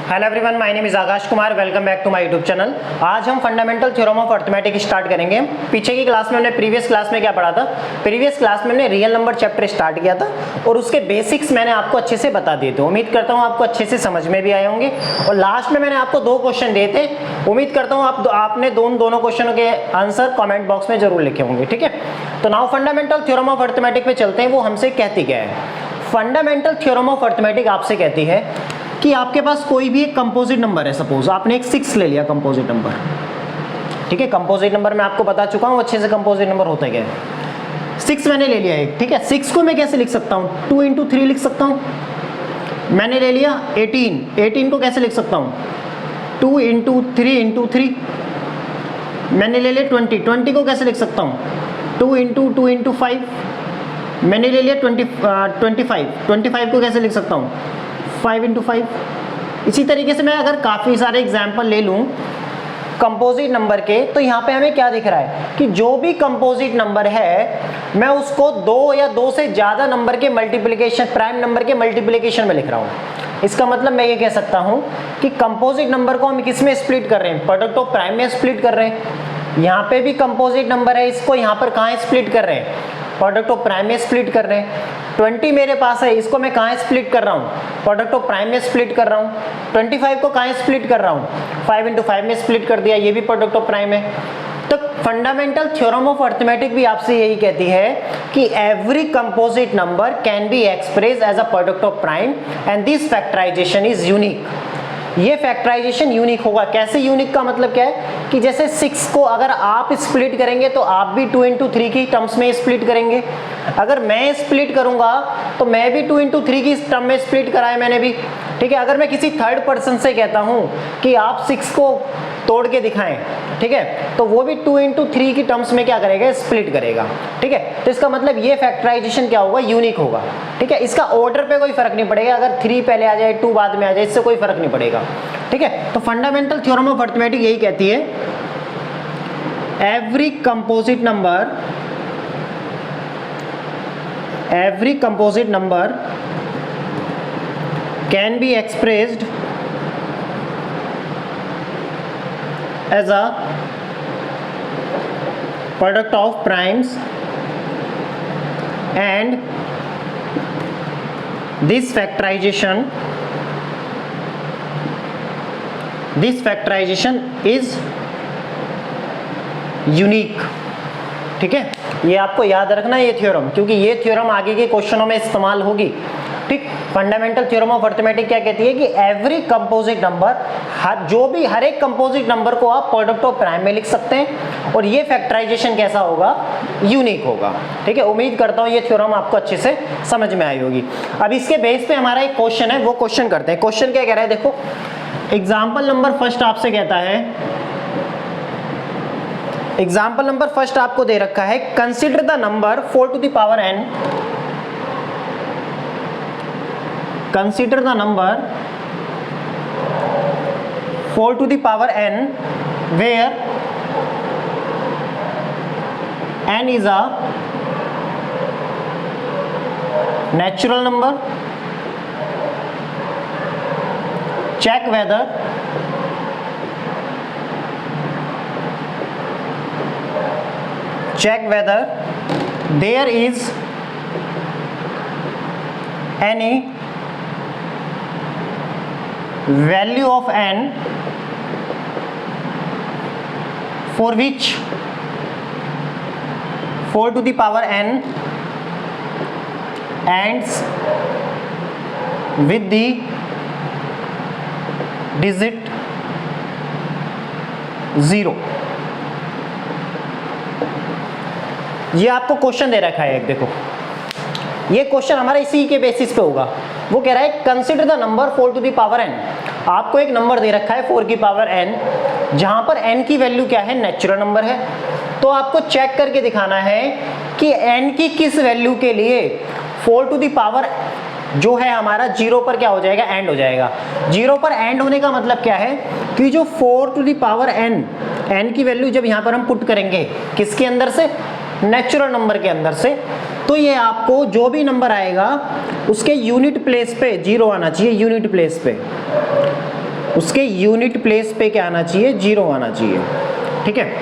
Hello everyone, my name is Akash Kumar. Welcome back to my YouTube channel. आज हम fundamental theorem of arithmetic start करेंगे। पीछे की class में हमने प्रीवियस क्लास में क्या पढ़ा था? प्रीवियस क्लास में हमने रियल नंबर चैप्टर स्टार्ट किया था और उसके बेसिक्स मैंने आपको अच्छे से बता दिए थे। उम्मीद करता हूँ आपको अच्छे से समझ में भी आए होंगे। और लास्ट में मैंने आपको 2 क्वेश्चन दिए थे। उम्मीद करता हूँ आपने दोनों क्वेश्चनों के आंसर कॉमेंट बॉक्स में जरूर लिखे होंगे। ठीक है, तो now fundamental theorem of arithmetic पे चलते हैं। वो हमसे कहती क्या है? फंडामेंटल थ्योरम ऑफ अर्थमेटिक आपसे कहती है कि आपके पास कोई भी एक कंपोजिट नंबर है। सपोज आपने एक 6 ले लिया कंपोजिट नंबर। ठीक है, कंपोजिट नंबर मैं आपको बता चुका हूँ अच्छे से कंपोजिट नंबर होता क्या है। 6 मैंने ले लिया एक। ठीक है, 6 को मैं कैसे लिख सकता हूँ? 2 इंटू 3 लिख सकता हूँ। मैंने ले लिया 18 को कैसे लिख सकता हूँ? 2 इंटू 3 इंटू 3। मैंने ले लिया 20 को कैसे लिख सकता हूँ? 2 इंटू 5। मैंने ले लिया 25 को कैसे लिख सकता हूँ? 5 इंटू 5। इसी तरीके से मैं अगर काफ़ी सारे एग्जाम्पल ले लूँ कंपोजिट नंबर के, तो यहाँ पे हमें क्या दिख रहा है कि जो भी कंपोजिट नंबर है मैं उसको 2 या 2 से ज़्यादा नंबर के मल्टीप्लिकेशन, प्राइम नंबर के मल्टीप्लिकेशन में लिख रहा हूँ। इसका मतलब मैं ये कह सकता हूँ कि कंपोजिट नंबर को हम किस में स्प्लिट कर रहे हैं? प्रोडक्ट ऑफ प्राइम में स्प्लिट कर रहे हैं। यहाँ पे भी कंपोजिट नंबर है, इसको यहाँ पर कहाँ स्प्लिट कर रहे हैं? प्रोडक्ट ऑफ प्राइम में स्प्लिट कर रहे हैं। 20 मेरे पास है, इसको मैं कहाँ स्प्लिट कर रहा हूँ? प्रोडक्ट ऑफ प्राइम में स्प्लिट कर रहा हूँ। 25 को कहाँ स्प्लिट कर रहा हूँ? 5 इंटू 5 में स्प्लिट कर दिया, ये भी प्रोडक्ट ऑफ प्राइम है। तो फंडामेंटल थ्योरम ऑफ अर्थमेटिक भी आपसे यही कहती है कि every composite number can be express as a product of prime and this factorisation is unique. ये फैक्टराइजेशन यूनिक होगा। कैसे यूनिक का मतलब क्या है कि जैसे 6 को अगर आप स्प्लिट करेंगे तो आप भी 2 इंटू 3 की टर्म्स में स्प्लिट करेंगे। अगर मैं स्प्लिट करूंगा तो मैं भी 2 इंटू 3 की टर्म में स्प्लिट करा है मैंने भी। ठीक है, अगर मैं किसी थर्ड पर्सन से कहता हूं कि आप 6 को तोड़ के दिखाएं, ठीक है, तो वो भी 2 इंटू 3 की टर्म्स में क्या करेगा? स्प्लिट करेगा। ठीक है, तो इसका मतलब ये फैक्टराइजेशन क्या होगा? यूनिक होगा। ठीक है, इसका ऑर्डर पे कोई फर्क नहीं पड़ेगा। अगर 3 पहले आ जाए 2 बाद में आ जाए, इससे कोई फर्क नहीं पड़ेगा। ठीक है, तो फंडामेंटल थ्योरम ऑफ अर्थमेटिक यही कहती है every composite number can be expressed as a product of primes and this factorization is unique। ठीक है, ये आपको याद रखना है ये थ्योरम, क्योंकि ये थ्योरम आगे के क्वेश्चनों में इस्तेमाल होगी। ठीक, फंडामेंटल थ्योरम ऑफ अर्थमेटिक क्या कहती है कि एवरी कंपोजिट नंबर, हर एक कंपोजिट नंबर को आप प्रोडक्ट ऑफ प्राइम में लिख सकते हैं और ये फैक्टराइजेशन कैसा होगा? यूनिक होगा। ठीक है, उम्मीद करता हूँ ये थ्योरम आपको अच्छे से समझ में आई होगी। अब इसके बेस पे हमारा एक क्वेश्चन है, वो क्वेश्चन करते हैं। क्वेश्चन क्या कह रहा है? देखो, एग्जाम्पल नंबर फर्स्ट आपसे कहता है, एग्जाम्पल नंबर फर्स्ट आपको दे रखा है, consider the number 4 to the power n, consider the number 4 to the power n where n is a natural number. Check whether there is any value of n for which 4 to the power n ends with the digit 0। ये आपको question दे रखा है एक। देखो, ये question हमारा इसी के बेसिस पे होगा। वो कह रहा है consider the number 4 to the power n। आपको एक नंबर दे रखा है 4 की पावर n, जहां पर n की वैल्यू क्या है? नेचुरल नंबर है। तो आपको चेक करके दिखाना है कि n की किस वैल्यू के लिए 4 टू द पावर जो है हमारा 0 पर क्या हो जाएगा? एंड हो जाएगा। 0 पर एंड होने का मतलब क्या है कि जो 4 टू द पावर n की वैल्यू जब यहाँ पर हम पुट करेंगे किसके अंदर से? नेचुरल नंबर के अंदर से, तो ये आपको जो भी नंबर आएगा उसके यूनिट प्लेस पे 0 आना चाहिए। यूनिट प्लेस पे उसके यूनिट प्लेस पे क्या आना चाहिए, 0 आना चाहिए। ठीक है,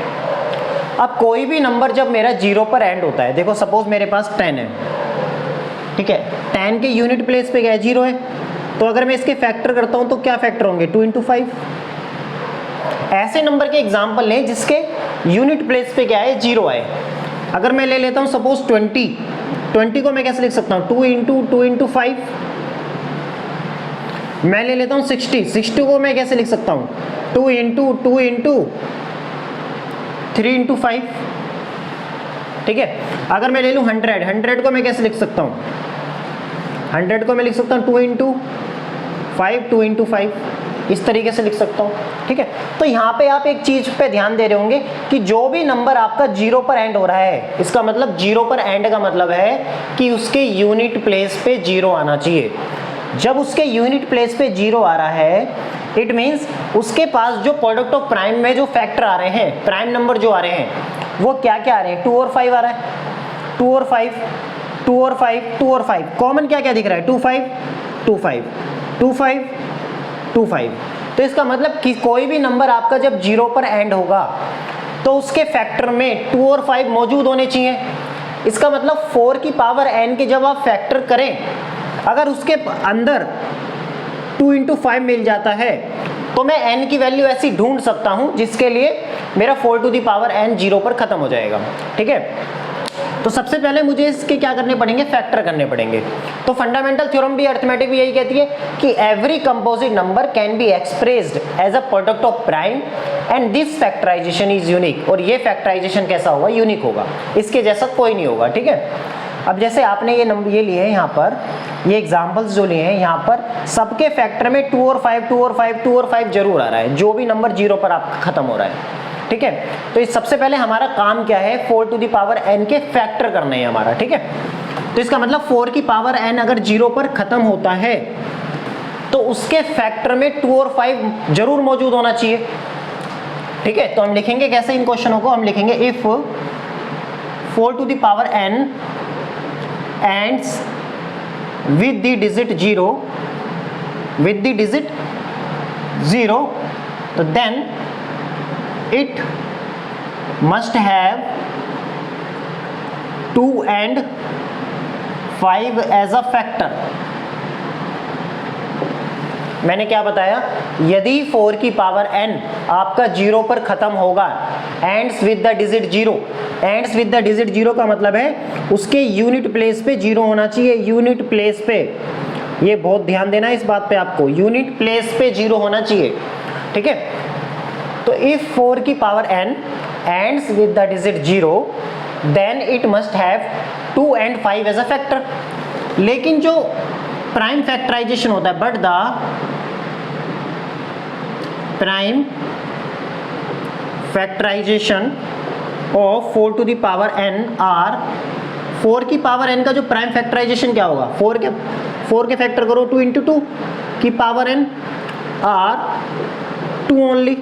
अब कोई भी नंबर जब मेरा 0 पर एंड होता है, देखो सपोज मेरे पास 10 है, ठीक है, 10 के यूनिट प्लेस पे क्या है, 0 है, तो अगर मैं इसके फैक्टर करता हूं तो क्या फैक्टर होंगे, 2 × 5। ऐसे नंबर के एग्जाम्पल लें जिसके यूनिट प्लेस पे क्या है, 0 है। अगर मैं ले लेता हूं सपोज 20 को मैं कैसे लिख सकता हूं, 2 × 5। मैं ले लेता हूं 60 को मैं कैसे लिख सकता हूं, 2 × 3 × 5। ठीक है, अगर मैं ले लूं 100 को मैं कैसे लिख सकता हूं, 100 को मैं लिख सकता हूं 2 × 5, इस तरीके से लिख सकता हूं। ठीक है, तो यहाँ पे आप एक चीज पे ध्यान दे रहे होंगे कि जो भी नंबर आपका 0 पर एंड हो रहा है, इसका मतलब 0 पर एंड का मतलब है कि उसके यूनिट प्लेस पे 0 आना चाहिए। जब उसके यूनिट प्लेस पे 0 आ रहा है, इट मीन्स उसके पास जो प्रोडक्ट ऑफ प्राइम में जो फैक्टर आ रहे हैं, प्राइम नंबर जो आ रहे हैं, वो क्या क्या आ रहे हैं, 2 और 5 आ रहा है, 2 और 5, 2 और 5, 2 और 5, कॉमन क्या क्या दिख रहा है, 2 5 2 5 2 5 2 5। तो इसका मतलब कि कोई भी नंबर आपका जब 0 पर एंड होगा तो उसके फैक्टर में 2 और 5 मौजूद होने चाहिए। इसका मतलब 4 की पावर n के जब आप फैक्टर करें, अगर उसके अंदर 2 × 5 मिल जाता है तो मैं n की वैल्यू ऐसी ढूंढ सकता हूं जिसके लिए मेरा 4 टू द पावर n 0 पर खत्म हो जाएगा। ठीक है, तो सबसे पहले मुझे इसके क्या करने पड़ेंगे, फैक्टर करने पड़ेंगे। तो फंडामेंटल थ्योरम भी, अरिथमेटिक भी यही कहती है कि every composite number can be expressed as a product of prime and this factorisation is unique. और ये फैक्टराइजेशन कैसा होगा, यूनिक होगा, इसके जैसा कोई नहीं होगा। ठीक है, अब जैसे आपने ये नंबर ये लिए हैं, यहाँ पर ये एग्जांपल्स जो लिए हैं, यहाँ पर सबके फैक्टर में 2 और 5 2 और 5 2 और 5 जरूर आ रहा है, जो भी नंबर 0 पर आपका खत्म हो रहा है। ठीक है, तो इस सबसे पहले हमारा काम क्या है, 4 टू द पावर n के फैक्टर करने हैं हमारा। ठीक है, तो इसका मतलब 4 की पावर n अगर 0 पर खत्म होता है तो उसके फैक्टर में 2 और 5 जरूर मौजूद होना चाहिए। ठीक है, तो हम लिखेंगे कैसे इन क्वेश्चनों को, हम लिखेंगे if 4 to the power n ends with the digit 0, with the digit 0, तो then it must have 2 and 5 as a factor। मैंने क्या बताया, यदि 4 की पावर n आपका 0 पर खत्म होगा, ends with the digit 0, ends with the digit 0 का मतलब है उसके यूनिट प्लेस पे 0 होना चाहिए। यूनिट प्लेस पे, ये बहुत ध्यान देना है इस बात पे आपको, यूनिट प्लेस पे 0 होना चाहिए। ठीक है, तो इफ 4 की power n ends with the digit 0, then it must have 2 and 5 as a factor। लेकिन जो प्राइम फैक्टराइजेशन होता है, but the prime factorisation of 4 to the power n are, 4 की पावर n का जो प्राइम फैक्टराइजेशन क्या होगा, 4 के फैक्टर करो 2 × 2 की पावर n आर 2 ओनली।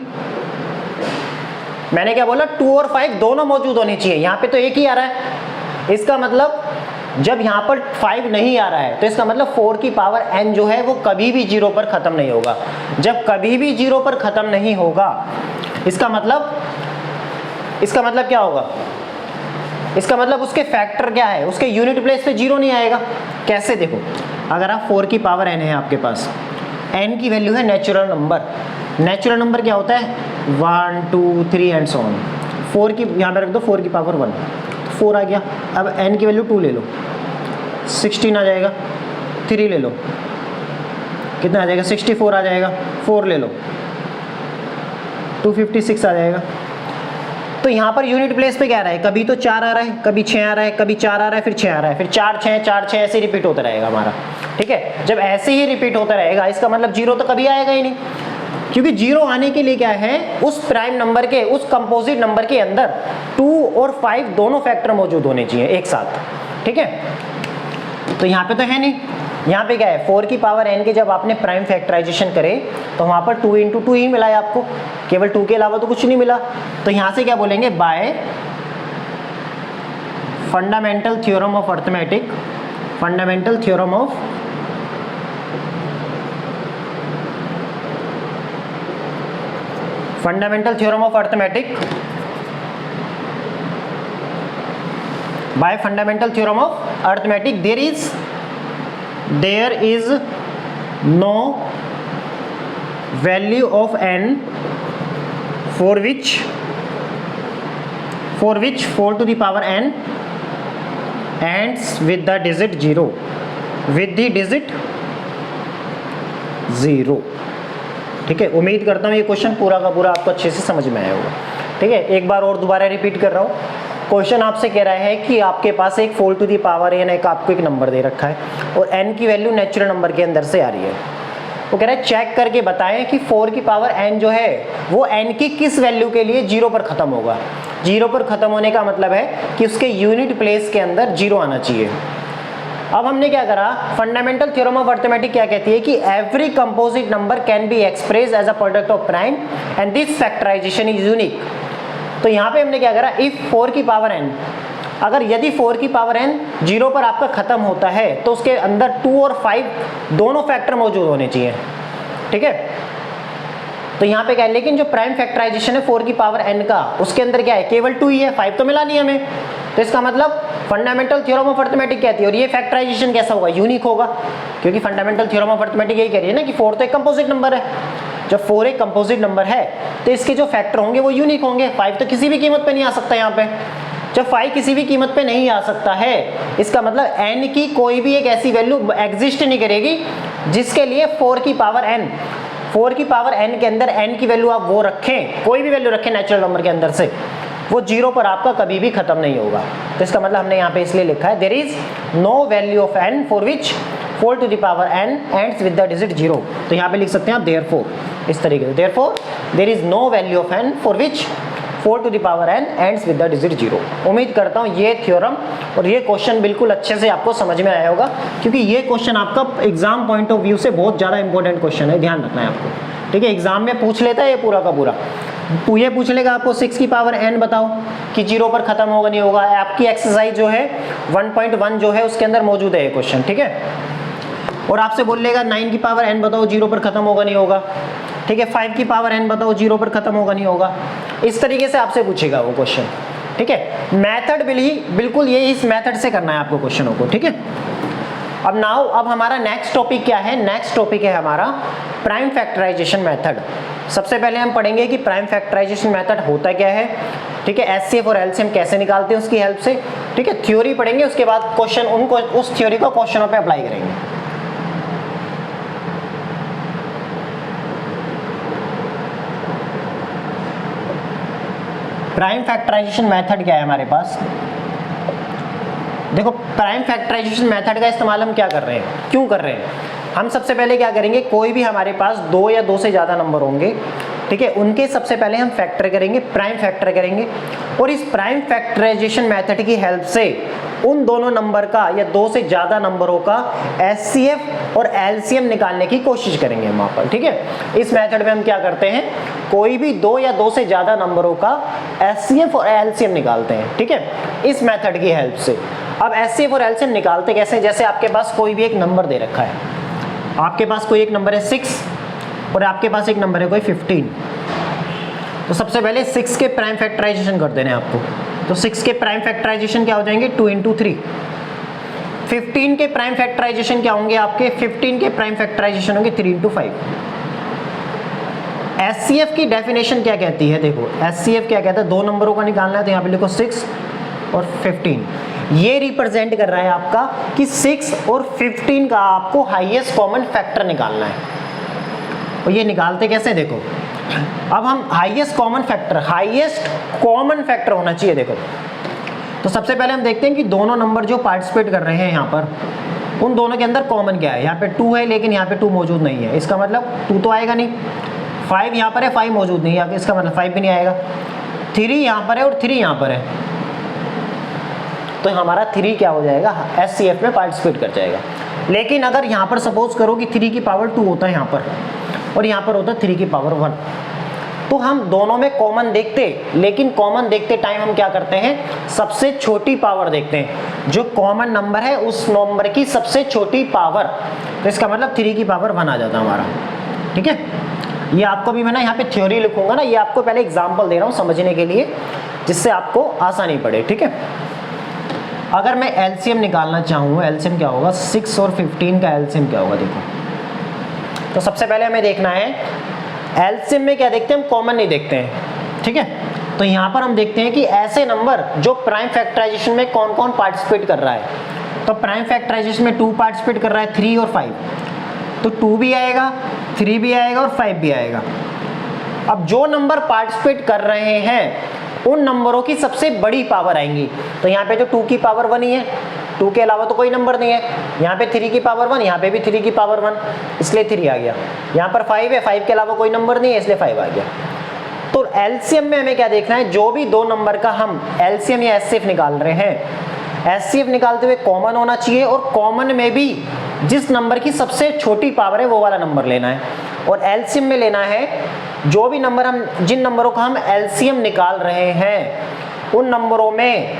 मैंने क्या बोला, 2 और 5 दोनों मौजूद होनी चाहिए। यहाँ पे तो एक ही आ रहा है, इसका मतलब जब यहाँ पर 5 नहीं आ रहा है तो इसका मतलब 4 की पावर n जो है वो कभी भी 0 पर खत्म नहीं होगा। जब कभी भी 0 पर खत्म नहीं होगा, इसका मतलब क्या होगा, इसका मतलब उसके फैक्टर क्या है, उसके यूनिट प्लेस पे 0 नहीं आएगा। कैसे, देखो अगर आप 4 की पावर n है आपके पास, n की वैल्यू है नेचुरल नंबर। नेचुरल नंबर क्या होता है, 1 2 3 एंड सो ऑन। 4 की यहाँ पे रख दो, 4 की पावर 1, 4 आ गया। अब n की वैल्यू 2 ले लो, 16 आ जाएगा। 3 ले लो, कितना आ जाएगा, 64 आ जाएगा। 4 ले लो, 256 आ जाएगा। तो यहाँ पर यूनिट प्लेस पे क्या आ रहा है, कभी तो 4 आ रहा है, कभी 6 आ रहा है, कभी 4 आ रहा है, फिर 6 आ रहा है, फिर 4 6 4 6 ऐसे रिपीट होता रहेगा हमारा। ठीक है, जब ऐसे ही रिपीट होता रहेगा, इसका मतलब 0 तो कभी आएगा ही नहीं, क्योंकि 0 आने के लिए क्या है, उस प्राइम नंबर के, उस कंपोजिट नंबर के अंदर 2 और 5 दोनों फैक्टर मौजूद होने चाहिए एक साथ। ठीक है, तो यहाँ पे तो है नहीं, यहाँ पे क्या है, 4 की पावर n के जब आपने प्राइम फैक्टराइजेशन करे तो वहाँ पर 2 × 2 ही मिला है आपको, केवल 2 के अलावा तो कुछ नहीं मिला। तो यहाँ से क्या बोलेंगे, bye fundamental theorem of arithmetic, fundamental theorem of fundamental theorem of arithmetic, by fundamental theorem of arithmetic, there is no value of n for which 4 to the power n ends with the digit 0, with the digit 0। ठीक है, उम्मीद करता हूँ ये question पूरा का पूरा आपको अच्छे से समझ में आया होगा। ठीक है, एक बार और दोबारा रिपीट कर रहा हूँ। क्वेश्चन आपसे कह रहा है कि आपके पास एक 4 टू दी पावर n एक आपको एक नंबर दे रखा है और n की वैल्यू नेचुरल नंबर के अंदर से आ रही है। वो कह रहा है चेक करके बताएं कि 4 की पावर n जो है वो n की किस वैल्यू के लिए 0 पर खत्म होगा। 0 पर खत्म होने का मतलब है कि उसके यूनिट प्लेस के अंदर 0 आना चाहिए। अब हमने क्या करा, फंडामेंटल थ्योरम ऑफ अर्थमेटिक क्या कहती है कि every composite number can be express as a product of prime and this factorisation is unique. तो यहाँ पे हमने क्या करा, इफ 4 की पावर n, अगर यदि 4 की पावर n 0 पर आपका खत्म होता है तो उसके अंदर 2 और 5 दोनों फैक्टर मौजूद होने चाहिए। ठीक है, तो यहाँ पे क्या है, लेकिन जो प्राइम फैक्टराइजेशन है 4 की पावर n का, उसके अंदर क्या है, केवल 2 ही है, 5 तो मिला नहीं हमें। तो इसका मतलब फंडामेंटल थ्योरम ऑफ अर्थमेटिक कहती है, और ये फैक्टराइजेशन कैसा होगा, यूनिक होगा, क्योंकि फंडामेंटल थ्योरम ऑफ अर्थमेटिक यही कह रही है ना कि 4 तो एक कंपोजिट नंबर है। जब 4 एक कंपोजिट नंबर है तो इसके जो फैक्टर होंगे वो यूनिक होंगे। 5 तो किसी भी कीमत पे नहीं आ सकता यहाँ पे। जब 5 किसी भी कीमत पे नहीं आ सकता है, इसका मतलब n की कोई भी एक ऐसी वैल्यू एग्जिस्ट नहीं करेगी जिसके लिए 4 की पावर n के अंदर n की वैल्यू आप वो रखें, कोई भी वैल्यू रखें नेचुरल नंबर के अंदर से, वो 0 पर आपका कभी भी खत्म नहीं होगा। तो इसका मतलब हमने यहाँ पे इसलिए लिखा है there is no value of n for which 4 to the power n ends with the digit 0। तो यहाँ पे लिख सकते हैं आप देयरफॉर, इस तरीके से, therefore there is no value of n for which 4 to the power n ends with the digit 0। उम्मीद करता हूँ ये थ्योरम और ये क्वेश्चन बिल्कुल अच्छे से आपको समझ में आया होगा, क्योंकि ये क्वेश्चन आपका एग्जाम पॉइंट ऑफ व्यू से बहुत ज़्यादा इंपॉर्टेंट क्वेश्चन है, ध्यान रखना है आपको। ठीक है, एग्जाम में पूछ लेता है ये पूरा का पूरा, ये पूछ लेगा आपको 6 की पावर n बताओ कि 0 पर खत्म होगा नहीं होगा। आपकी एक्सरसाइज जो है 1.1 जो है उसके अंदर मौजूद है ये क्वेश्चन। ठीक है, और आपसे बोल लेगा 9 की पावर n बताओ 0 पर खत्म होगा नहीं होगा। ठीक है, 5 की पावर n बताओ 0 पर खत्म होगा नहीं होगा। इस तरीके से आपसे पूछेगा वो क्वेश्चन। ठीक है, मेथड बिल्कुल ये इस मेथड से करना है आपको क्वेश्चनों को। ठीक है, अब हमारा नेक्स्ट टॉपिक क्या है, नेक्स्ट टॉपिक है हमारा प्राइम फैक्टराइजेशन मेथड। सबसे पहले हम पढ़ेंगे कि प्राइम फैक्टराइजेशन मेथड होता क्या है। ठीक है, एचसीएफ और एलसीएम कैसे निकालते हैं उसकी हेल्प से। ठीक है, थ्योरी पढ़ेंगे, उसके बाद क्वेश्चन उनको उस थ्योरी को क्वेश्चनों पे अप्लाई करेंगे। प्राइम फैक्टराइजेशन मेथड क्या है हमारे पास, देखो प्राइम फैक्टराइजेशन मेथड का इस्तेमाल हम क्या कर रहे हैं, क्यों कर रहे हैं। हम सबसे पहले क्या करेंगे, कोई भी हमारे पास 2 या 2 से ज़्यादा नंबर होंगे, ठीक है, उनके सबसे पहले हम फैक्टर करेंगे, प्राइम फैक्टर करेंगे, और इस प्राइम फैक्टराइजेशन मेथड की हेल्प से उन दोनों नंबर का या 2 से ज़्यादा नंबरों का एचसीएफ और एलसीएम निकालने की कोशिश करेंगे हम वहाँ पर। ठीक है, इस मेथड में हम क्या करते हैं, कोई भी 2 या 2 से ज़्यादा नंबरों का एचसीएफ और एलसीएम निकालते हैं। ठीक है, इस मेथड की हेल्प से। अब एचसीएफ और एलसीएम निकालते कैसे, जैसे आपके पास कोई भी एक नंबर दे रखा है, आपके पास कोई एक नंबर है 6 और आपके पास एक नंबर है कोई 15, तो सबसे पहले 6 के प्राइम फैक्टराइजेशन कर देने आपको। तो 6 के प्राइम फैक्टराइजेशन क्या हो जाएंगे, 2 × 3। 15 के प्राइम फैक्टराइजेशन क्या होंगे आपके, 15 के प्राइम फैक्टराइजेशन होंगे 3 × 5। एचसीएफ की डेफिनेशन क्या कहती है, देखो एचसीएफ क्या कहता है, 2 नंबरों का निकालना है, तो यहाँ पे लिखो 6 और 15। ये रिप्रेजेंट कर रहा है आपका कि 6 और 15 का आपको हाईएस्ट कॉमन फैक्टर निकालना है। और ये निकालते कैसे, देखो अब हम हाईएस्ट कॉमन फैक्टर होना चाहिए। देखो तो सबसे पहले हम देखते हैं कि दोनों नंबर जो पार्टिसिपेट कर रहे हैं यहाँ पर, उन दोनों के अंदर कॉमन क्या है। यहाँ पे 2 है लेकिन यहाँ पे 2 मौजूद नहीं है, इसका मतलब 2 तो आएगा नहीं। 5 यहाँ पर है, 5 मौजूद नहीं है, इसका मतलब 5 भी नहीं आएगा। 3 यहाँ पर है और 3 यहाँ पर है, तो हमारा 3 क्या हो जाएगा, एचसीएफ में पार्टिसिपेट कर जाएगा। लेकिन अगर यहाँ पर सपोज करो कि 3 की पावर 2 होता है यहाँ पर, और यहाँ पर होता है 3 की पावर 1, तो हम दोनों में कॉमन देखते, लेकिन कॉमन देखते टाइम हम क्या करते हैं, सबसे छोटी पावर देखते हैं। जो कॉमन नंबर है उस नंबर की सबसे छोटी पावर, तो इसका मतलब 3 की पावर 1 आ जाता है हमारा। ठीक है, ये आपको भी मैं ना यहाँ पे थ्योरी लिखूंगा ना, ये आपको पहले एग्जाम्पल दे रहा हूँ समझने के लिए, जिससे आपको आसानी पड़े, ठीक है। अगर मैं एलसीएम निकालना चाहूँ, एलसीएम क्या होगा, 6 और 15 का एलसीएम क्या होगा, देखो। तो सबसे पहले हमें देखना है एलसीएम में क्या देखते हैं हम, कॉमन नहीं देखते हैं, ठीक है। तो यहाँ पर हम देखते हैं कि ऐसे नंबर जो प्राइम फैक्टराइजेशन में कौन कौन पार्टिसिपेट कर रहा है। तो प्राइम फैक्टराइजेशन में 2 पार्टिसिपेट कर रहा है, 3 और 5, तो 2 भी आएगा, 3 भी आएगा और 5 भी आएगा। अब जो नंबर पार्टिसिपेट कर रहे हैं उन नंबरों की सबसे बड़ी पावर आएंगी। तो यहाँ पे जो 2 की पावर 1 ही है, 2 के अलावा तो कोई नंबर नहीं है। यहाँ पे 3 की पावर 1, यहाँ पे भी 3 की पावर 1, इसलिए 3 आ गया। यहाँ पर 5 है, 5 के अलावा कोई नंबर नहीं है, इसलिए 5 आ गया। तो एलसीएम में हमें क्या देखना है, जो भी 2 नंबर का हम एलसीएम या एचसीएफ निकाल रहे हैं, एचसीएफ निकालते हुए कॉमन होना चाहिए, और कॉमन में भी जिस नंबर की सबसे छोटी पावर है वो वाला नंबर लेना है। और एलसीएम में लेना है जो भी नंबर हम, जिन नंबरों का हम एलसीएम निकाल रहे हैं उन नंबरों में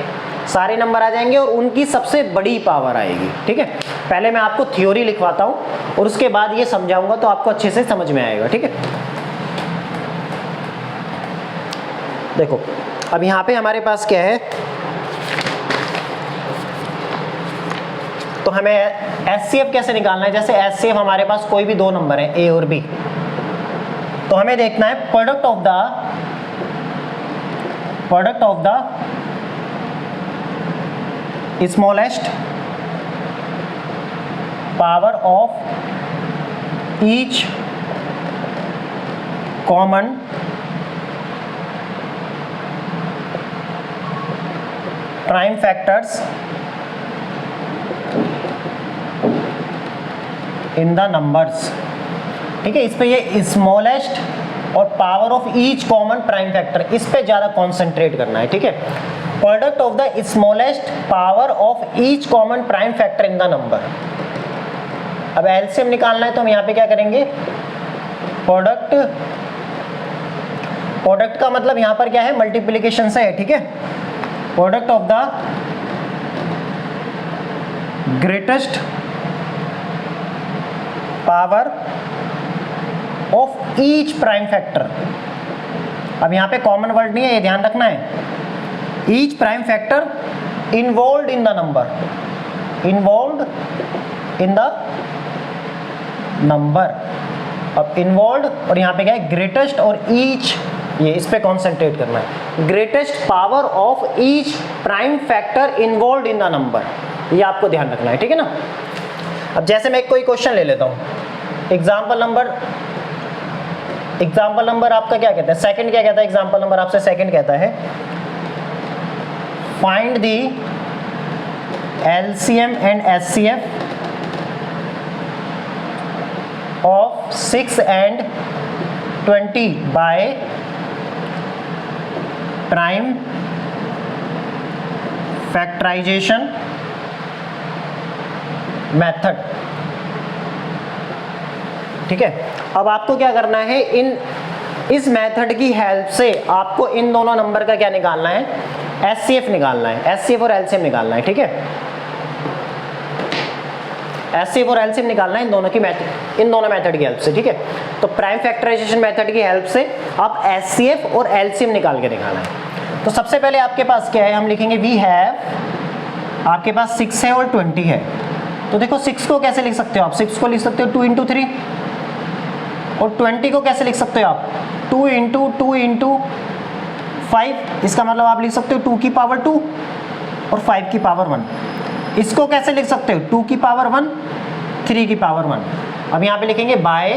सारे नंबर आ जाएंगे और उनकी सबसे बड़ी पावर आएगी, ठीक है। पहले मैं आपको थ्योरी लिखवाता हूं और उसके बाद ये समझाऊंगा तो आपको अच्छे से समझ में आएगा, ठीक है। देखो अब यहाँ पे हमारे पास क्या है, तो हमें एचसीएफ कैसे निकालना है। जैसे एचसीएफ हमारे पास कोई भी 2 नंबर है, ए और बी, तो हमें देखना है product of the smallest power of each common prime factors in the numbers, ठीक है। इस पे ये स्मॉलेस्ट और power of each common prime factor, इस पे ज्यादा कॉन्सेंट्रेट करना है, ठीक है। Product of the smallest power of each common prime factor in the number. अब एलसीएम निकालना है तो हम यहाँ पे क्या करेंगे, प्रोडक्ट का मतलब यहाँ पर क्या है, मल्टीप्लीकेशन से है, ठीक है। Product of the greatest power of each prime factor. अब यहाँ पे कॉमन वर्ड नहीं है, ये ध्यान रखना है। Each prime factor involve in the number, involve in the number. अब इन्वॉल्व और यहाँ पे क्या है, ग्रेटेस्ट और ईच, ये इस पे कॉन्सेंट्रेट करना है। Greatest power of each prime factor involve in the number, ये आपको ध्यान रखना है, ठीक है ना। अब जैसे मैं कोई क्वेश्चन ले लेता हूँ, एग्जाम्पल नंबर आपका क्या कहता है, सेकंड क्या कहता है, एग्जाम्पल नंबर आपसे सेकंड कहता है find the LCM and HCF of 6 and 20 by prime factorisation method, ठीक है। अब आपको क्या करना है, इस मेथड की हेल्प से आपको इन दोनों नंबर का क्या निकालना है, एचसीएफ निकालना है, एचसीएफ और एलसीएम निकालना है, ठीक है। एचसीएफ और एलसीएम निकालना है इन दोनों मेथड की हेल्प से, ठीक है। तो प्राइम फैक्टराइजेशन मेथड की हेल्प से आप एचसीएफ और एलसीएम निकाल के दिखाना है। तो सबसे पहले आपके पास क्या है, हम लिखेंगे वी हैव, आपके पास 6 है और 20 है। तो देखो 6 को कैसे लिख सकते हो आप, 6 को लिख सकते हो 2 into 3, और 20 को कैसे लिख सकते हो आप, 2 into 2 into 5। इसका मतलब आप लिख सकते हो 2 की पावर 2 और 5 की पावर 1। इसको कैसे लिख सकते हो, 2 की पावर 1, 3 की पावर 1। अब यहाँ पे लिखेंगे बाय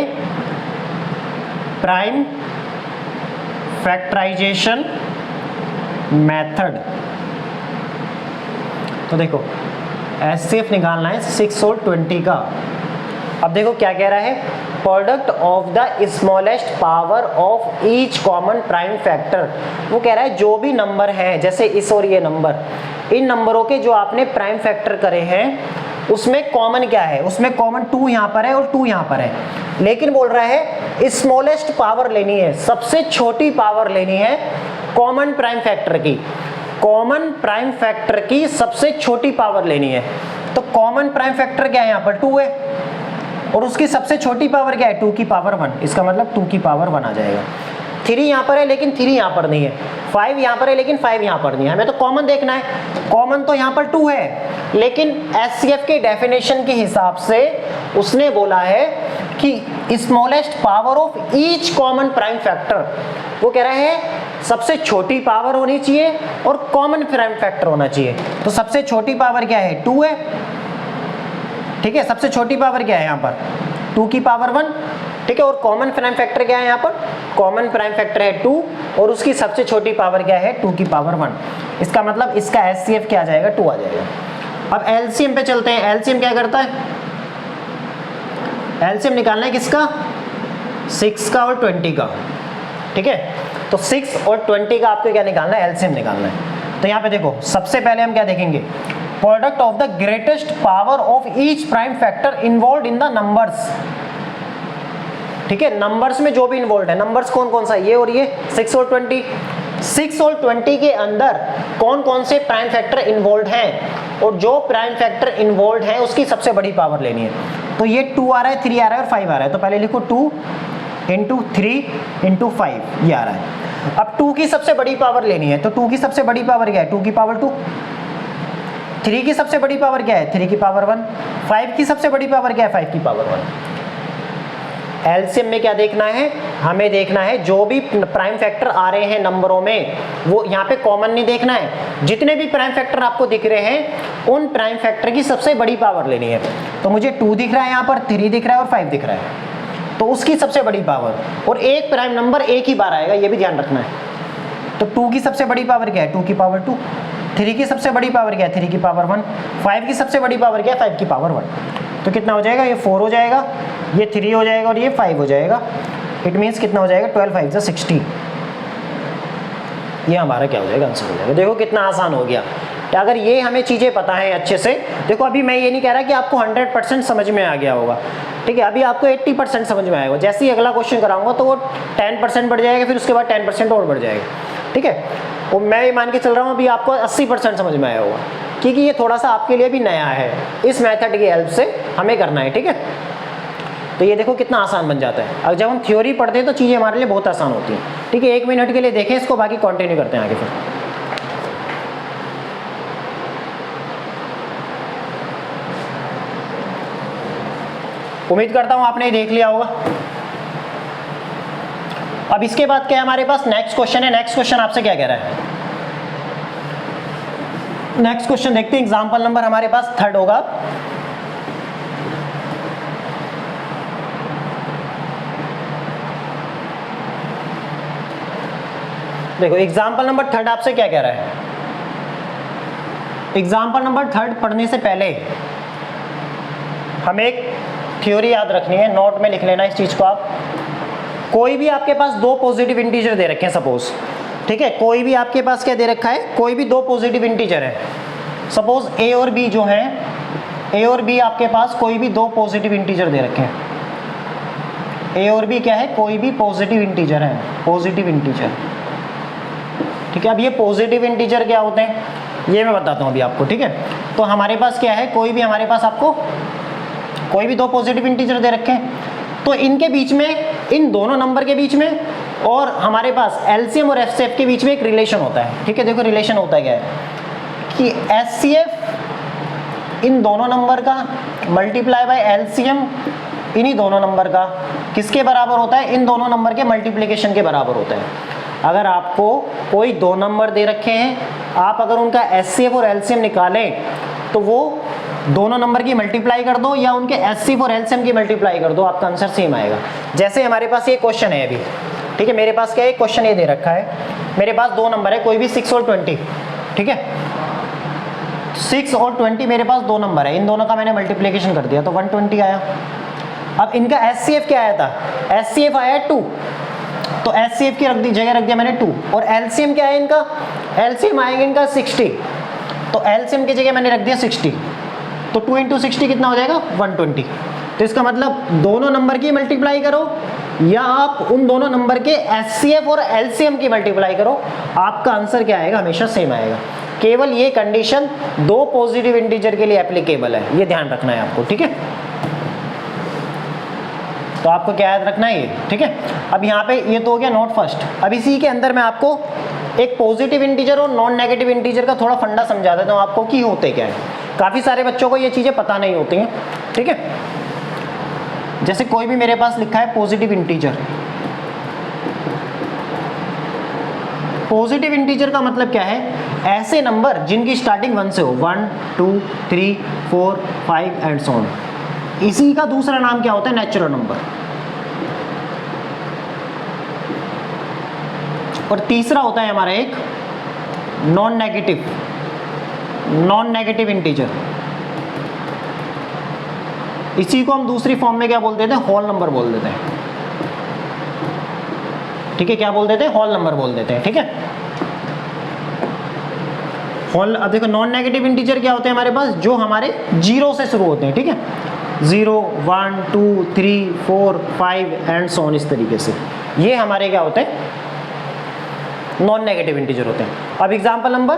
प्राइम फैक्टराइजेशन मेथड। तो देखो एचसीएफ निकालना है 6 और 20 का। अब देखो क्या कह रहा है, product of the smallest power of each common prime factor. वो कह रहा है जो भी नंबर है, जैसे इस और ये नंबर, इन नंबरों के जो आपने प्राइम फैक्टर करे हैं उसमें कॉमन क्या है, उसमें कॉमन 2 यहाँ पर है और 2 यहाँ पर है। लेकिन बोल रहा है स्मॉलेस्ट पावर लेनी है, सबसे छोटी पावर लेनी है कॉमन प्राइम फैक्टर की, कॉमन प्राइम फैक्टर की सबसे छोटी पावर लेनी है। तो कॉमन प्राइम फैक्टर क्या है, यहाँ पर 2 है और उसकी सबसे छोटी पावर क्या है 2 की पावर 1, इसका मतलब 2 की पावर 1 आ जाएगा। 3 यहाँ पर है लेकिन 3 यहाँ पर नहीं है, 5 यहाँ पर है लेकिन 5 यहाँ पर नहीं है, हमें तो कॉमन देखना है। कॉमन तो यहाँ पर 2 है, लेकिन एचसीएफ के डेफिनेशन के हिसाब से उसने बोला है कि smallest power of each common prime factor, वो कह रहे हैं सबसे छोटी पावर होनी चाहिए और कॉमन प्राइम फैक्टर होना चाहिए। तो सबसे छोटी पावर क्या है 2 है, ठीक है, सबसे छोटी पावर क्या है यहाँ पर 2 की पावर 1, ठीक है, और कॉमन प्राइम फैक्टर क्या है यहाँ पर, कॉमन प्राइम फैक्टर है 2 और उसकी सबसे छोटी पावर क्या है 2 की पावर 1। इसका मतलब इसका एचसीएफ क्या आ जाएगा 2 आ जाएगा। अब एलसीएम पे चलते हैं। एलसीएम क्या करता है, एलसीएम निकालना है किसका 6 का और 20 का, ठीक है। तो 6 और 20 का आपको क्या निकालना है, एलसीएम निकालना है। तो यहाँ पे देखो सबसे पहले हम क्या देखेंगे, product of the greatest power of each prime factor involve in the numbers, ठीक है, नंबर्स में जो भी इन्वॉल्व है, नंबर्स कौन कौन सा, ये और ये 6 और 20। 6 और 20 के अंदर कौन कौन से प्राइम फैक्टर इन्वॉल्व हैं और जो प्राइम फैक्टर इन्वॉल्व हैं उसकी सबसे बड़ी पावर लेनी है। तो ये 2 आ रहा है, 3 आ रहा है और 5 आ रहा है, तो पहले लिखो 2 इंटू 3 इंटू 5 ये आ रहा है। अब 2 की सबसे बड़ी पावर लेनी है, तो 2 की सबसे बड़ी पावर क्या है 2 की पावर 2, 3 की सबसे बड़ी पावर क्या है 3 की पावर 1, 5 की सबसे बड़ी पावर क्या है 5 की पावर 1। एलसीएम में क्या देखना है, हमें देखना है जो भी प्राइम फैक्टर आ रहे हैं नंबरों में, वो यहाँ पे कॉमन नहीं देखना है, जितने भी प्राइम फैक्टर आपको दिख रहे हैं उन प्राइम फैक्टर की सबसे बड़ी पावर लेनी है। तो मुझे 2 दिख रहा है यहाँ पर, 3 दिख रहा है और 5 दिख रहा है, तो उसकी सबसे बड़ी पावर, और एक प्राइम नंबर एक ही बार आएगा, ये भी ध्यान रखना है। तो 2 की सबसे बड़ी पावर क्या है 2 की पावर 2, 3 की सबसे बड़ी पावर क्या है 3 की पावर 1, 5 की सबसे बड़ी पावर क्या है 5 की पावर 1। तो कितना हो जाएगा, ये 4 हो जाएगा, ये 3 हो जाएगा और ये 5 हो जाएगा। इट मीन्स कितना हो जाएगा 12 5 60, ये हमारा क्या हो जाएगा आंसर हो जाएगा। देखो कितना आसान हो गया। अगर ये हमें चीज़ें पता हैं अच्छे से, देखो अभी मैं ये नहीं कह रहा कि आपको 100% समझ में आ गया होगा, ठीक है, अभी आपको 80% समझ में आएगा। जैसे ही अगला क्वेश्चन कराऊंगा तो वो 10% बढ़ जाएगा, फिर उसके बाद 10% और बढ़ जाएगा, ठीक है। और मैं ये मान के चल रहा हूँ अभी आपको 80% समझ में आया होगा, क्योंकि ये थोड़ा सा आपके लिए भी नया है, इस मेथड की हेल्प से हमें करना है, ठीक है। तो ये देखो कितना आसान बन जाता है। अब जब हम थ्योरी पढ़ते हैं तो चीज़ें हमारे लिए बहुत आसान होती हैं, ठीक है। 1 मिनट के लिए देखें इसको, बाकी कंटिन्यू करते हैं आगे फिर। उम्मीद करता हूं आपने देख लिया होगा। अब इसके बाद क्या है हमारे पास, नेक्स्ट क्वेश्चन है। नेक्स्ट क्वेश्चन आपसे क्या कह रहा है, नेक्स्ट क्वेश्चन देखते हैं। एग्जांपल नंबर हमारे पास 3 होगा। देखो एग्जांपल नंबर 3 आपसे क्या कह रहा है। एग्जांपल नंबर 3 पढ़ने से पहले हमें एक थ्योरी याद रखनी है, नोट में लिख लेना इस चीज को आप। कोई भी आपके पास 2 पॉजिटिव इंटीजर दे रखे हैं सपोज, ठीक है, कोई भी आपके पास क्या दे रखा है, कोई भी 2 पॉजिटिव इंटीजर है। सपोज ए और बी जो है, ए और बी आपके पास कोई भी 2 पॉजिटिव इंटीजर दे रखे हैं। ए और बी क्या है, कोई भी पॉजिटिव इंटीजर है, पॉजिटिव इंटीजर, ठीक है। अब ये पॉजिटिव इंटीजर क्या होते हैं ये मैं बताता हूँ अभी आपको, ठीक है। तो हमारे पास क्या है, कोई भी हमारे पास आपको कोई भी 2 पॉजिटिव इंटीजर दे रखे हैं, तो इनके बीच में, इन दोनों नंबर के बीच में और हमारे पास एलसीएम और एचसीएफ के बीच में एक रिलेशन होता है, ठीक है। देखो रिलेशन होता है क्या है कि एचसीएफ इन दोनों नंबर का मल्टीप्लाई बाय एलसीएम इन्हीं दोनों नंबर का किसके बराबर होता है, इन दोनों नंबर के मल्टीप्लिकेशन के बराबर होता है। अगर आपको कोई 2 नंबर दे रखे हैं, आप अगर उनका एचसीएफ और एलसीएम निकालें तो वो दोनों नंबर की मल्टीप्लाई कर दो या उनके एचसीएफ और एलसीएम की मल्टीप्लाई कर दो, आपका आंसर सेम आएगा। जैसे हमारे पास ये क्वेश्चन है अभी, ठीक है, मेरे पास क्या है, क्वेश्चन ये दे रखा है, मेरे पास 2 नंबर है, कोई भी 6 और 20, ठीक है। 6 और 20 मेरे पास 2 नंबर है, इन दोनों का मैंने मल्टीप्लिकेशन कर दिया तो 120 आया। अब इनका एचसीएफ क्या आया था, एचसीएफ आया 2, तो एचसीएफ की जगह रख दिया मैंने 2, और एलसीएम क्या है इनका, एलसीएम आएगा इनका 60, तो एलसीएम की जगह मैंने रख दिया 60, तो 2 × 60 कितना हो जाएगा 120। तो इसका मतलब दोनों नंबर की मल्टीप्लाई करो या आप उन दोनों नंबर के एचसीएफ और एलसीएम की मल्टीप्लाई करो, आपका आंसर क्या आएगा, हमेशा सेम आएगा। केवल ये कंडीशन 2 पॉजिटिव इंटीजर के लिए एप्लीकेबल है, ये ध्यान रखना है आपको, ठीक है। तो आपको क्या याद रखना है ये, ठीक है। अब यहाँ पे ये तो हो गया नोट फर्स्ट। अब इसी के अंदर मैं आपको एक पॉजिटिव इंटीजर और नॉन नेगेटिव इंटीजर का थोड़ा फंडा समझा देता हूँ आपको कि होते क्या है। काफ़ी सारे बच्चों को ये चीज़ें पता नहीं होती हैं, ठीक है। जैसे कोई भी मेरे पास लिखा है पॉजिटिव इंटीजर, पॉजिटिव इंटीजर का मतलब क्या है, ऐसे नंबर जिनकी स्टार्टिंग 1 से हो, 1 2 3 4 5 एंड सो ऑन। इसी का दूसरा नाम क्या होता है, नेचुरल नंबर। और तीसरा होता है हमारा एक नॉन नेगेटिव इंटीजर। इसी को हम दूसरी फॉर्म में क्या बोल देते हैं, होल नंबर बोल देते हैं, ठीक है। क्या बोल देते हैं, होल नंबर बोल देते हैं, ठीक है। होल, अब देखो नॉन नेगेटिव इंटीजर क्या होते हैं हमारे पास, जो हमारे 0 से शुरू होते हैं, ठीक है। 0 1 2 3 4 5 एंड सो ऑन, इस तरीके से ये हमारे क्या होते हैं, नॉन नेगेटिव इंटीजर होते हैं। अब एग्जाम्पल नंबर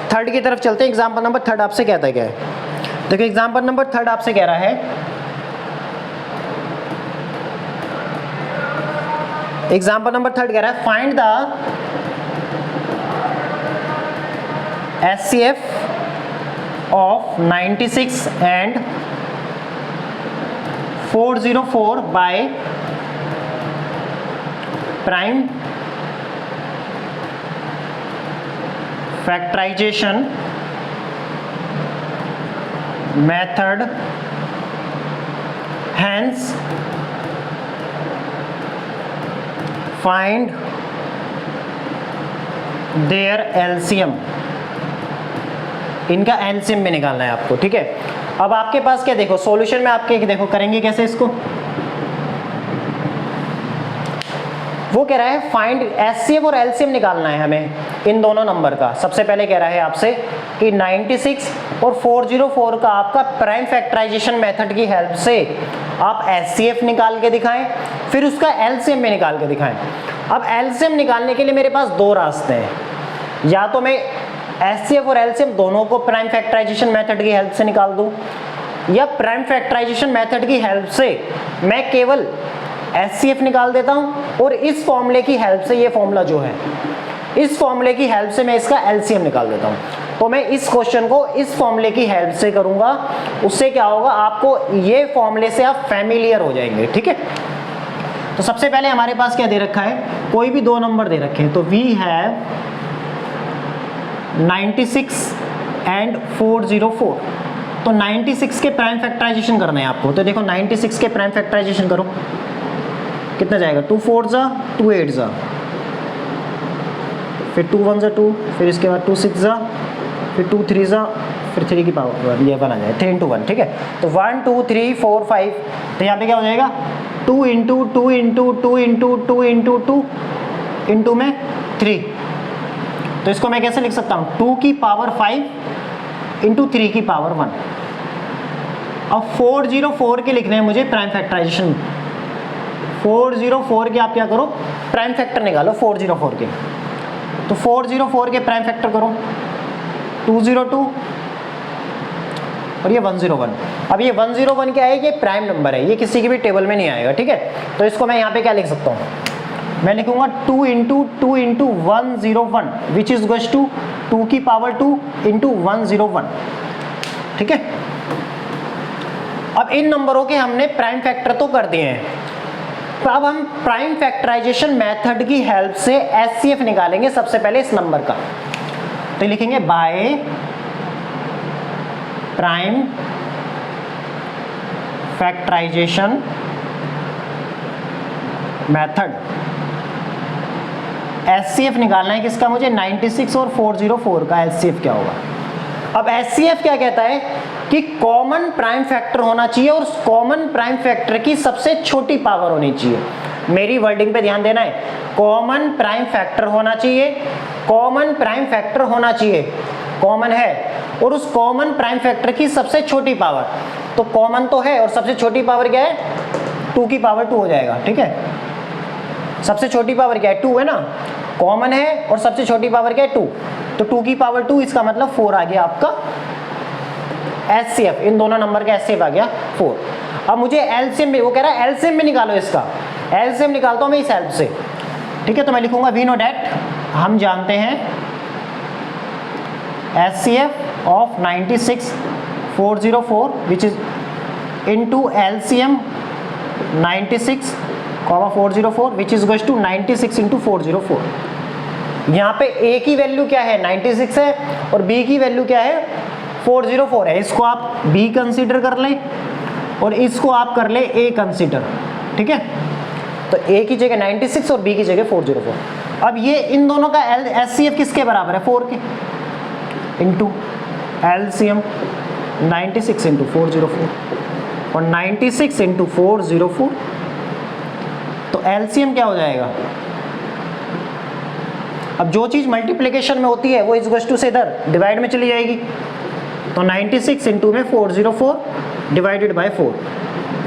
3 की तरफ चलते हैं। एग्जाम्पल नंबर 3 आपसे कहता है क्या है, देखो एग्जाम्पल नंबर 3 आपसे कह रहा है, एग्जाम्पल नंबर 3 कह रहा है find the HCF of 96 and 404 by prime factorisation method, hence find their LCM. इनका एलसीएम भी निकालना है आपको, ठीक है। अब आपके पास क्या, देखो सॉल्यूशन में आपके देखो करेंगे कैसे इसको, वो कह रहा है फाइंड एचसीएफ और एलसीएम निकालना है हमें इन दोनों नंबर का। सबसे पहले कह रहा है आपसे कि 96 और 404 का आपका प्राइम फैक्टराइजेशन मेथड की हेल्प से आप एचसीएफ निकाल के दिखाएं, फिर उसका एलसीएम भी निकाल के दिखाएं। अब एलसीएम निकालने के लिए मेरे पास 2 रास्ते हैं, या तो मैं एचसीएफ और एलसीएम दोनों को प्राइम फैक्टराइजेशन मेथड की हेल्प से निकाल दूं, या प्राइम फैक्टराइजेशन मेथड की हेल्प से मैं केवल एचसीएफ निकाल देता हूं और इस फॉर्मूले की हेल्प से, ये फॉर्मूला जो है इस फॉर्मूले की हेल्प से मैं इसका एलसीएम निकाल देता हूं। तो मैं इस क्वेश्चन को इस फॉर्मूले की हेल्प से करूंगा, उससे क्या होगा, आपको ये फॉर्मूले से आप फैमिलियर हो जाएंगे, ठीक है। तो सबसे पहले हमारे पास क्या दे रखा है, कोई भी 2 नंबर दे रखे हैं, तो वी हैव 96 एंड 404। तो 96 के प्राइम फैक्टराइजेशन करना है आपको। तो देखो 96 के प्राइम फैक्टराइजेशन करो, कितना जाएगा, 2 4 जा 2 8 जा, फिर 2 1 जा 2, फिर इसके बाद 2 6 जा, फिर 2 3 जा, फिर 3 की पावर ये 1 आ जाए, 3 into 1, ठीक है। तो 1 2 3 4 5, तो यहाँ पे क्या हो जाएगा, 2 into 2 into 2 into 2 into 2 into में 3। तो इसको मैं कैसे लिख सकता हूँ, 2 की पावर 5 into 3 की पावर 1। अब 404 के लिखने हैं मुझे प्राइम फैक्टराइजेशन। 404 के आप क्या करो, प्राइम फैक्टर निकालो 404 के। तो 404 के प्राइम फैक्टर करो 202 और ये 101। अब ये 101 क्या है, ये प्राइम नंबर है, ये किसी की भी टेबल में नहीं आएगा, ठीक है। तो इसको मैं यहाँ पे क्या लिख सकता हूँ, मैं लिखूंगा 2 into 2 into 101 which is equals to 2 की पावर 2 into 101, ठीक है। अब इन नंबरों के हमने प्राइम फैक्टर तो कर दिए हैं, तो अब हम प्राइम फैक्टराइजेशन मेथड की हेल्प से एचसीएफ निकालेंगे सबसे पहले इस नंबर का। तो लिखेंगे by prime factorisation method. HCF निकालना है किसका मुझे, 96 और 404 का एचसीएफ क्या होगा। अब एचसीएफ क्या कहता है कि कॉमन प्राइम फैक्टर होना चाहिए और उस कॉमन प्राइम फैक्टर की सबसे छोटी पावर होनी चाहिए। मेरी वर्डिंग पे ध्यान देना है, कॉमन प्राइम फैक्टर होना चाहिए, कॉमन प्राइम फैक्टर होना चाहिए, कॉमन है और उस कॉमन प्राइम फैक्टर की सबसे छोटी पावर, तो कॉमन तो है और सबसे छोटी पावर क्या है, 2 की पावर 2 हो जाएगा, ठीक है। सबसे छोटी पावर क्या है, 2 है ना, कॉमन है और सबसे छोटी पावर क्या है 2, तो 2 की पावर 2, इसका मतलब 4 आ गया आपका एचसीएफ। इन दोनों नंबर का एचसीएफ आ गया 4। अब मुझे एलसीएम भी, वो कह रहा है एलसीएम भी निकालो इसका, एलसीएम निकालता हूँ मैं इस हेल्प से, ठीक है। तो मैं लिखूंगा वी नो डैट, हम जानते हैं HCF of 96404 which is into LCM 96,404 which is going to 96 into 404। यहाँ पे ए की वैल्यू क्या है 96 है और बी की वैल्यू क्या है 404 है। इसको आप बी कंसीडर कर लें और इसको आप कर ले ए कंसीडर, ठीक है। तो ए की जगह 96 और बी की जगह 404। अब ये इन दोनों का HCF किसके बराबर है 4 के, इंटू एलसीएम 96 इंटू 404 और 96 इंटू 404। तो एलसीएम क्या हो जाएगा, अब जो चीज मल्टीप्लिकेशन में होती है वो इस गोइंग टू से इधर डिवाइड में चली जाएगी। तो 96 इंटू में 404 डिवाइडेड बाय 4,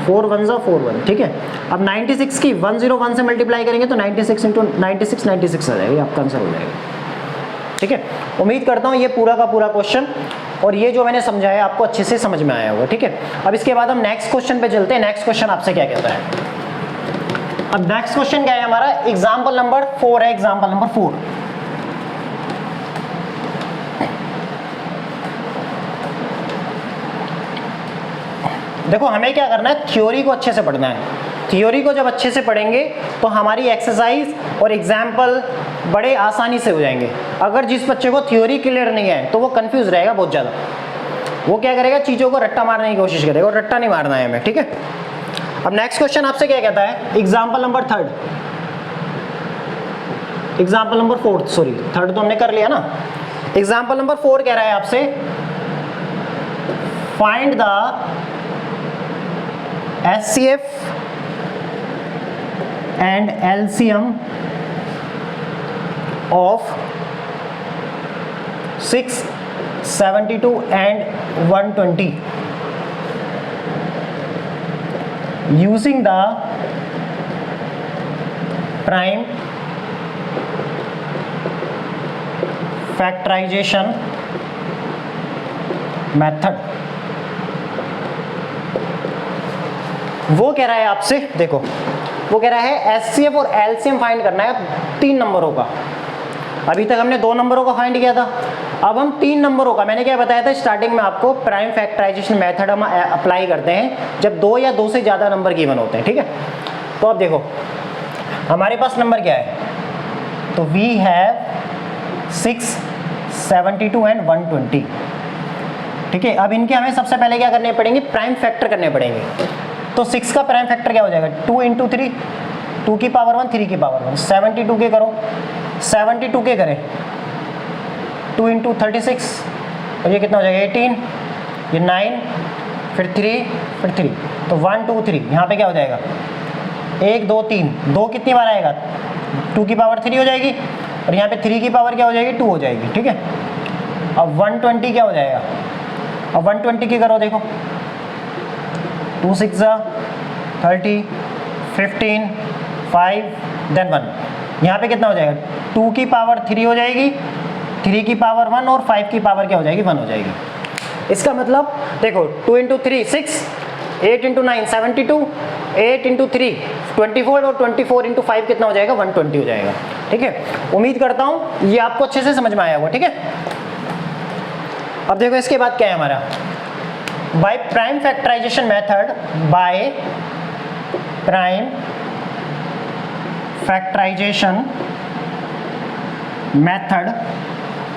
4 1 जा 4 1, ठीक है। अब 96 की 101 से मल्टीप्लाई करेंगे तो 96 इंटू 96 96 आ जाएगी, आपका आंसर हो जाएगा, ठीक है। उम्मीद करता हूँ ये पूरा का पूरा क्वेश्चन और ये जो मैंने समझाया आपको अच्छे से समझ में आया होगा, ठीक है। अब इसके बाद हम नेक्स्ट क्वेश्चन पे चलते हैं। नेक्स्ट क्वेश्चन आपसे क्या कहता है, अब नेक्स्ट क्वेश्चन क्या है हमारा, एग्जाम्पल नंबर 4 है, एग्जाम्पल नंबर 4। देखो हमें क्या करना है, थ्योरी को अच्छे से पढ़ना है। थ्योरी को जब अच्छे से पढ़ेंगे तो हमारी एक्सरसाइज और एग्जाम्पल बड़े आसानी से हो जाएंगे। अगर जिस बच्चे को थ्योरी क्लियर नहीं है तो वो कंफ्यूज रहेगा बहुत ज़्यादा, वो क्या करेगा, चीज़ों को रट्टा मारने की कोशिश करेगा और रट्टा नहीं मारना है हमें, ठीक है। अब नेक्स्ट क्वेश्चन आपसे क्या कहता है, example number 3, example number 4, sorry 3 तो हमने कर लिया ना। एग्जाम्पल नंबर 4 कह रहा है आपसे, find the HCF and LCM of 6, 72 and 120 using the prime factorization method। वो कह रहा है आपसे, देखो वो कह रहा है HCF और LCM फाइंड करना है 3 नंबरों का। अभी तक हमने 2 नंबरों का फाइंड किया था, अब हम 3 नंबरों का, मैंने क्या बताया था स्टार्टिंग में आपको, प्राइम फैक्टराइजेशन मेथड हम अप्लाई करते हैं जब 2 या 2 से ज़्यादा नंबर गिवन होते हैं, ठीक है। तो अब देखो हमारे पास नंबर क्या है, तो वी हैव 6, 72 एंड 120, ठीक है। अब इनके हमें सबसे पहले क्या करने पड़ेंगे, प्राइम फैक्टर करने पड़ेंगे। तो 6 का प्राइम फैक्टर क्या हो जाएगा, 2 इंटू 3, 2 की पावर 1, 3 की पावर 1, 72 के करो, 72 के करें 2 इंटू 36 और ये कितना हो जाएगा 18, ये 9, फिर 3, फिर 3, तो 1 2 3, यहाँ पे क्या हो जाएगा 1 2 3, 2 कितनी बार आएगा 2 की पावर 3 हो जाएगी और यहाँ पे 3 की पावर क्या हो जाएगी 2 हो जाएगी, ठीक है। अब 120 क्या हो जाएगा, अब 120 की करो, देखो 2 6 30, 15, 5 देन 1, यहाँ पे कितना हो जाएगा 2 की पावर 3 हो जाएगी, 3 की पावर 1 और 5 की पावर क्या हो जाएगी 1 हो जाएगी। इसका मतलब देखो 2 इंटू 3 6, 8 इंटू 9 72, 8 इंटू 3 24 और 24 इंटू 5 कितना हो जाएगा 120 हो जाएगा, ठीक है। उम्मीद करता हूँ ये आपको अच्छे से समझ में आया होगा, ठीक है। अब देखो इसके बाद क्या है हमारा, by prime factorisation method, by prime factorisation method,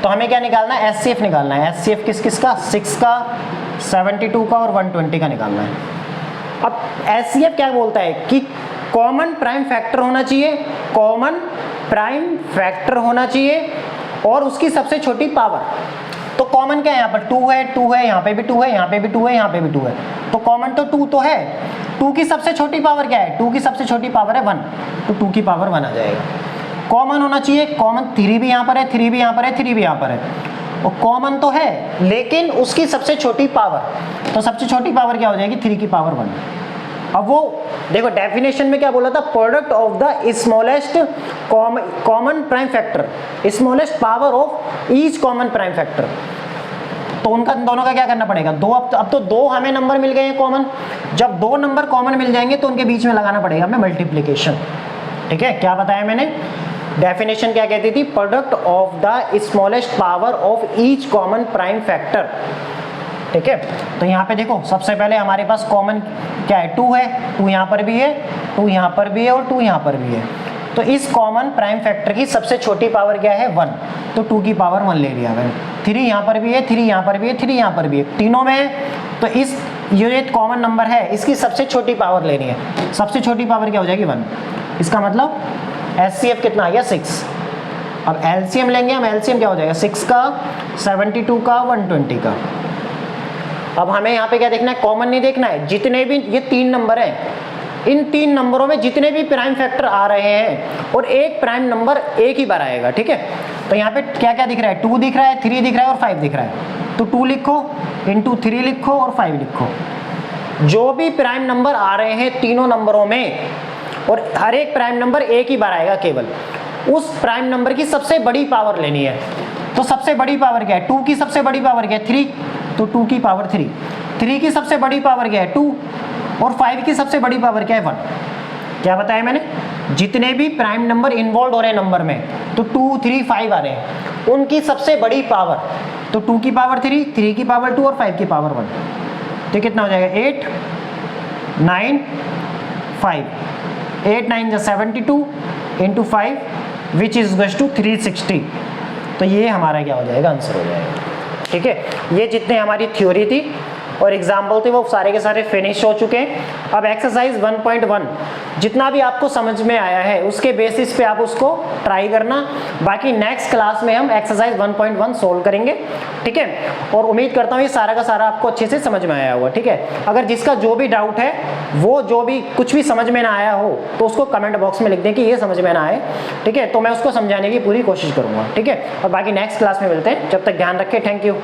तो हमें क्या निकालना है HCF निकालना है। HCF किस किस का, 6 का, 72 का और 120 का निकालना है। अब HCF क्या बोलता है कि कॉमन प्राइम फैक्टर होना चाहिए, कॉमन प्राइम फैक्टर होना चाहिए और उसकी सबसे छोटी पावर। तो कॉमन क्या है यहाँ पर 2 है, 2 है, यहाँ पे भी 2 है, यहाँ पे भी 2 है, यहाँ पे भी 2 है, तो कॉमन तो 2 तो है। 2 की सबसे छोटी पावर क्या है, 2 की सबसे छोटी पावर है 1, तो 2 की पावर 1 आ जाएगा। कॉमन होना चाहिए, कॉमन 3 भी यहाँ पर है, 3 भी यहाँ पर है, 3 भी यहाँ पर है, और कॉमन तो है लेकिन उसकी सबसे छोटी पावर, तो सबसे छोटी पावर क्या हो जाएगी 3 की पावर 1। अब वो देखो डेफिनेशन में क्या बोला था, product of the smallest common prime factor, smallest power of each common prime factor. तो उनका दोनों का क्या करना पड़ेगा, 2, अब तो 2 हमें नंबर मिल गए हैं कॉमन, जब दो नंबर कॉमन मिल जाएंगे तो उनके बीच में लगाना पड़ेगा हमें मल्टीप्लिकेशन। ठीक है, क्या बताया मैंने, डेफिनेशन क्या कहती थी, product of the smallest power of each common prime factor. ठीक है, तो यहाँ पे देखो सबसे पहले हमारे पास कॉमन क्या है, 2 है, 2 यहाँ पर भी है, 2 यहाँ पर भी है और 2 यहाँ पर भी है। तो इस कॉमन प्राइम फैक्टर की सबसे छोटी पावर क्या है, 1, तो 2 की पावर 1 ले लिया मैंने। 3 यहाँ पर भी है, 3 यहाँ पर भी है, 3 यहाँ पर भी है, तीनों में है। तो इस ये कॉमन नंबर है, इसकी सबसे छोटी पावर लेनी है। सबसे छोटी पावर क्या हो जाएगी, 1। इसका मतलब HCF कितना आ गया, 6। अब LCM लेंगे हम, LCM क्या हो जाएगा, 6 का, 72 का, 120 का। अब हमें यहाँ पे क्या देखना है, कॉमन नहीं देखना है, जितने भी ये 3 नंबर हैं, इन 3 नंबरों में जितने भी प्राइम फैक्टर आ रहे हैं और एक प्राइम नंबर एक ही बार आएगा। ठीक है, तो यहाँ पे क्या क्या दिख रहा है, 2 दिख रहा है, 3 दिख रहा है और 5 दिख रहा है। तो 2 लिखो, इंटू 3 लिखो और 5 लिखो। जो भी प्राइम नंबर आ रहे हैं तीनों नंबरों में, और हर एक प्राइम नंबर एक ही बार आएगा केवल, उस प्राइम नंबर की सबसे बड़ी पावर लेनी है। तो सबसे बड़ी पावर क्या है, 2 की सबसे बड़ी पावर क्या है, 3, तो 2 की पावर 3, 3 की सबसे बड़ी पावर क्या है, 2, और 5 की सबसे बड़ी पावर क्या है, 1। क्या बताया मैंने, जितने भी प्राइम नंबर इन्वॉल्व हो रहे हैं नंबर में, तो 2, 3, 5 आ रहे हैं, उनकी सबसे बड़ी पावर, तो 2 की पावर 3, 3 की पावर 2 और 5 की पावर 1। तो कितना हो जाएगा, 8, 9, 5, 8, 9 जा 72 into 5 which is equals to 360। तो ये हमारा क्या हो जाएगा, आंसर हो जाएगा। ठीक है, ये जितने हमारी थ्योरी थी और एग्जाम्पल थे वो सारे के सारे फिनिश हो चुके हैं। अब एक्सरसाइज 1.1 जितना भी आपको समझ में आया है उसके बेसिस पे आप उसको ट्राई करना। बाकी नेक्स्ट क्लास में हम एक्सरसाइज 1.1 सोल्व करेंगे। ठीक है, और उम्मीद करता हूँ ये सारा का सारा आपको अच्छे से समझ में आया होगा। ठीक है, अगर जिसका जो भी डाउट है, वो जो भी कुछ भी समझ में ना आया हो तो उसको कमेंट बॉक्स में लिख दें कि ये समझ में ना आए। ठीक है, तो मैं उसको समझाने की पूरी कोशिश करूँगा। ठीक है, और बाकी नेक्स्ट क्लास में मिलते हैं, जब तक ध्यान रखें, थैंक यू।